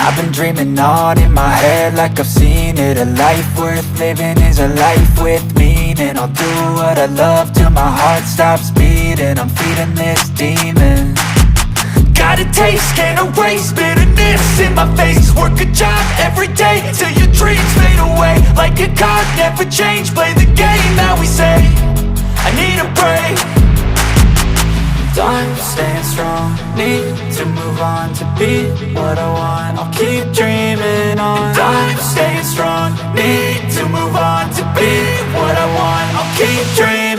I've been dreaming on in my head like I've seen it. A life worth living is a life with meaning. I'll do what I love till my heart stops beating. I'm feeding this demon. Got a taste, can't erase bitterness in my face. Work a job every day till your dreams fade away. Like a card, never change, play the game that we say. I need a break. I'm staying strong, need to move on to be what I want. I'll keep dreaming on. I'm staying strong, need to move on to be what I want. I'll keep dreaming.